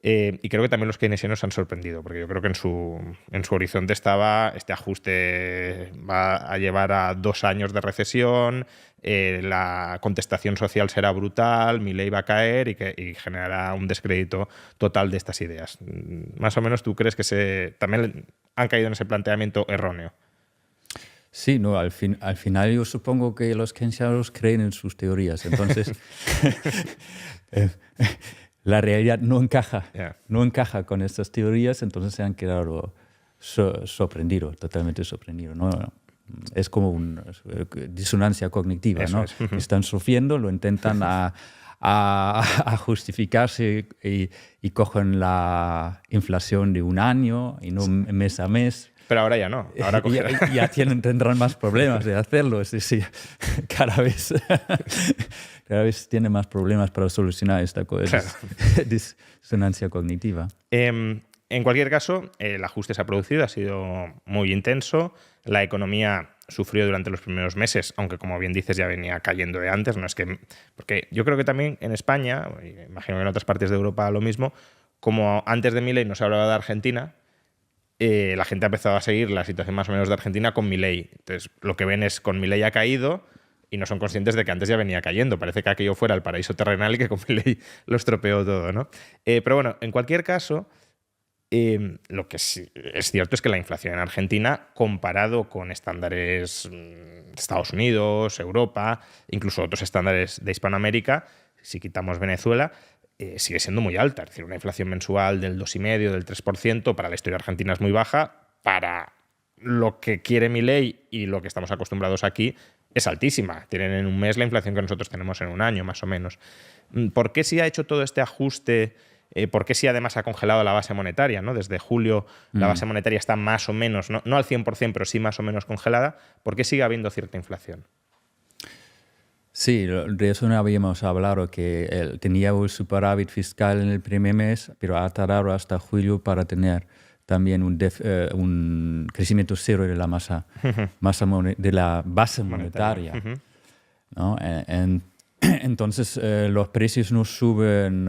Y creo que también los keynesianos se han sorprendido, porque yo creo que en su horizonte estaba este ajuste va a llevar a 2 años de recesión, la contestación social será brutal, Milei va a caer y generará un descrédito total de estas ideas. Más o menos, ¿tú crees que también han caído en ese planteamiento erróneo? Sí, no, al final yo supongo que los keynesianos creen en sus teorías, entonces la realidad no encaja con estas teorías, entonces se han quedado sorprendidos, totalmente sorprendidos, ¿no? Es como una disonancia cognitiva, ¿no? Están sufriendo, lo intentan a justificarse y cogen la inflación de un año y no mes a mes. Pero ahora ya no. Ahora ya tendrán más problemas de hacerlo. Es decir, cada vez tienen más problemas para solucionar esta disonancia cognitiva. En cualquier caso, el ajuste se ha producido, ha sido muy intenso. La economía sufrió durante los primeros meses, aunque como bien dices ya venía cayendo de antes. No es que, porque yo creo que también en España, y imagino que en otras partes de Europa lo mismo, como antes de Milei no se hablaba de Argentina, la gente ha empezado a seguir la situación más o menos de Argentina con Milei. Entonces, lo que ven es con Milei ha caído y no son conscientes de que antes ya venía cayendo. Parece que aquello fuera el paraíso terrenal y que con Milei lo estropeó todo, ¿no? Pero bueno, en cualquier caso, lo que sí es cierto es que la inflación en Argentina, comparado con estándares de Estados Unidos, Europa, incluso otros estándares de Hispanoamérica, si quitamos Venezuela, sigue siendo muy alta. Es decir, una inflación mensual del 2,5%, del 3%, para la historia argentina es muy baja. Para lo que quiere Milei y lo que estamos acostumbrados aquí, es altísima. Tienen en un mes la inflación que nosotros tenemos en un año, más o menos. ¿Por qué si ha hecho todo este ajuste? ¿Por qué si además ha congelado la base monetaria, ¿no? Desde julio la base monetaria está más o menos, no al 100%, pero sí más o menos congelada. ¿Por qué sigue habiendo cierta inflación? Sí, de eso no habíamos hablado, que él tenía un superávit fiscal en el primer mes, pero ha tardado hasta julio para tener también un crecimiento cero de la de la base monetaria. ¿No? Entonces, los precios no suben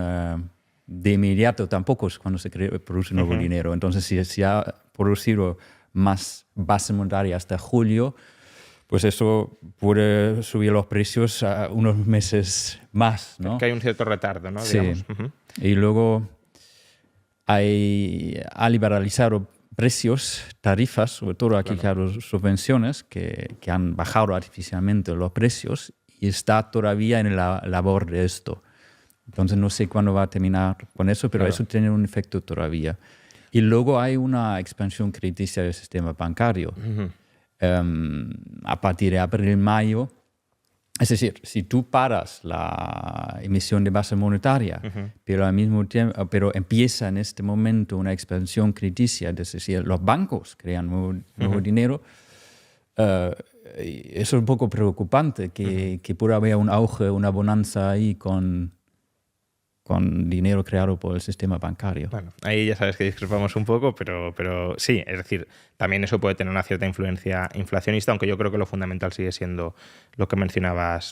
de inmediato tampoco cuando se produce nuevo dinero. Entonces, si se ha producido más base monetaria hasta julio, pues eso puede subir los precios a unos meses más, ¿no? Que hay un cierto retardo, ¿no? Sí. Digamos. Y luego ha liberalizado precios, tarifas, sobre todo aquí, claro, subvenciones, que han bajado artificialmente los precios y está todavía en la labor de esto. Entonces no sé cuándo va a terminar con eso, pero eso tiene un efecto todavía. Y luego hay una expansión crediticia del sistema bancario. A partir de abril-mayo, es decir, si tú paras la emisión de base monetaria, pero al mismo tiempo, pero empieza en este momento una expansión crediticia, es decir, los bancos crean nuevo dinero, eso es un poco preocupante, que pueda haber un auge, una bonanza ahí con dinero creado por el sistema bancario. Bueno, ahí ya sabes que discrepamos un poco, pero sí, es decir, también eso puede tener una cierta influencia inflacionista, aunque yo creo que lo fundamental sigue siendo lo que mencionabas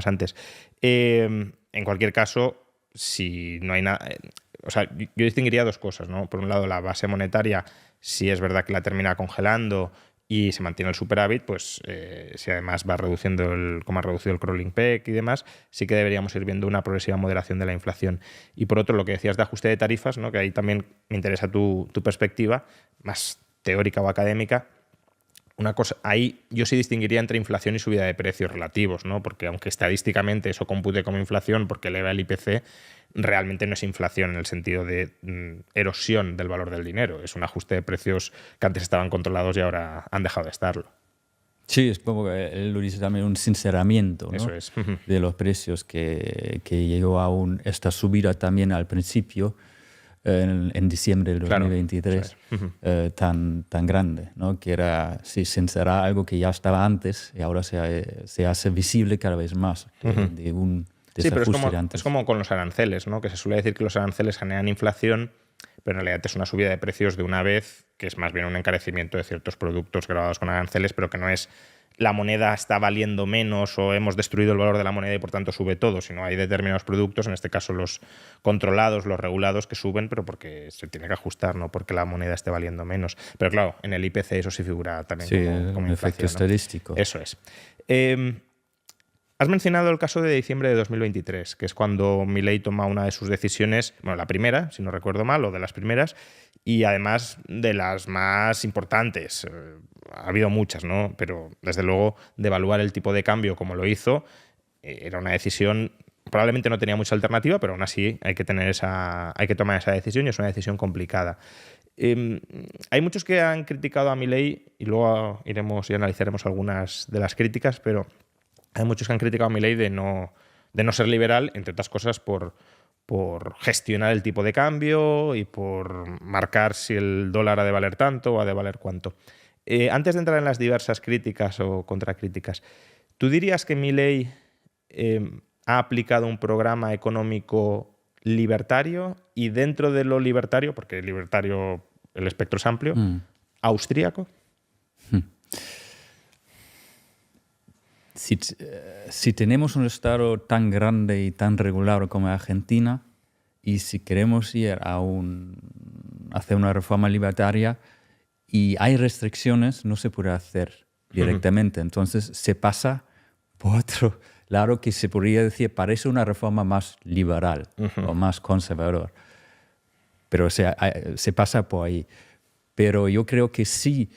antes. En cualquier caso, si no hay nada... O sea, yo distinguiría dos cosas, ¿no? Por un lado, la base monetaria, si es verdad que la termina congelando y se mantiene el superávit, pues si además va reduciendo como ha reducido el crawling peg y demás, sí que deberíamos ir viendo una progresiva moderación de la inflación. Y por otro, lo que decías de ajuste de tarifas, ¿no? Que ahí también me interesa tu perspectiva, más teórica o académica. Una cosa, ahí yo sí distinguiría entre inflación y subida de precios relativos, ¿no? Porque aunque estadísticamente eso compute como inflación porque eleva el IPC, realmente no es inflación en el sentido de erosión del valor del dinero. Es un ajuste de precios que antes estaban controlados y ahora han dejado de estarlo. Sí, es como que él lo dice también, un sinceramiento, ¿no? Eso es. De los precios que llegó a esta subida también al principio, en diciembre del 2023, claro, tan grande, ¿no? Que era sincerar algo que ya estaba antes y ahora se hace visible cada vez más de un sí, pero es como con los aranceles, ¿no? Que se suele decir que los aranceles generan inflación, pero en realidad es una subida de precios de una vez, que es más bien un encarecimiento de ciertos productos grabados con aranceles, pero que no es la moneda está valiendo menos o hemos destruido el valor de la moneda y por tanto sube todo, sino hay determinados productos, en este caso los controlados, los regulados, que suben, pero porque se tiene que ajustar, no porque la moneda esté valiendo menos. Pero claro, en el IPC eso sí figura también como un efecto estadístico. Eso es. Has mencionado el caso de diciembre de 2023, que es cuando Milei toma una de sus decisiones, bueno, la primera, si no recuerdo mal, o de las primeras, y además de las más importantes. Ha habido muchas, ¿no? Pero desde luego devaluar el tipo de cambio como lo hizo era una decisión, probablemente no tenía mucha alternativa, pero aún así hay que tomar esa decisión y es una decisión complicada. Hay muchos que han criticado a Milei y luego iremos y analizaremos algunas de las críticas, pero hay muchos que han criticado a Milei de no ser liberal, entre otras cosas por gestionar el tipo de cambio y por marcar si el dólar ha de valer tanto o ha de valer cuánto. Antes de entrar en las diversas críticas o contracríticas, ¿tú dirías que Milei ha aplicado un programa económico libertario y dentro de lo libertario, porque libertario el espectro es amplio, austríaco? Si tenemos un Estado tan grande y tan regular como Argentina y si queremos ir hacer una reforma libertaria y hay restricciones, no se puede hacer directamente. Entonces se pasa por otro lado que se podría decir parece una reforma más liberal o más conservador. Pero se pasa por ahí. Pero yo creo que sí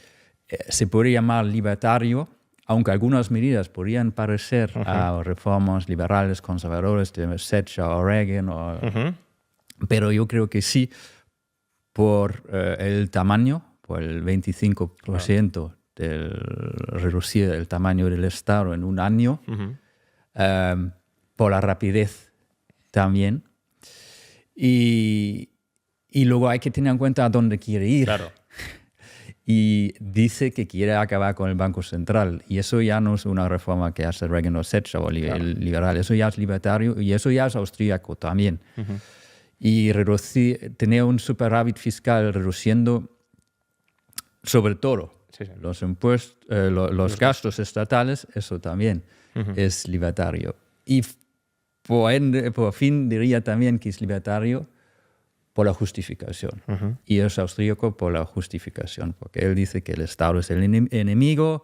se puede llamar libertario, aunque algunas medidas podrían parecer a reformas liberales, conservadoras de Thatcher o Reagan, pero yo creo que sí, por el tamaño, por el 25% del reducir el tamaño del Estado en un año, por la rapidez también. Y luego hay que tener en cuenta a dónde quiere ir. Claro. Y dice que quiere acabar con el Banco Central. Y eso ya no es una reforma que hace Reagan o Thatcher o liberal. Eso ya es libertario y eso ya es austríaco también. Y tener un superávit fiscal reduciendo sobre todo los impuestos, los gastos estatales, eso también es libertario. Y por fin diría también que es libertario por la justificación. Y es austríaco por la justificación, porque él dice que el Estado es el enemigo,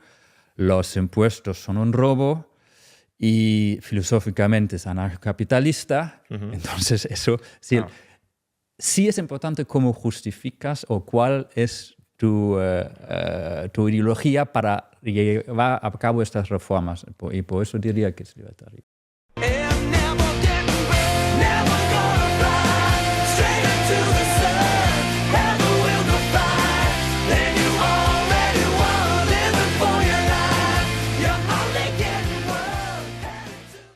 los impuestos son un robo y filosóficamente es anarcocapitalista. Entonces eso sí es importante cómo justificas o cuál es tu ideología para llevar a cabo estas reformas. Y por eso diría que es libertario.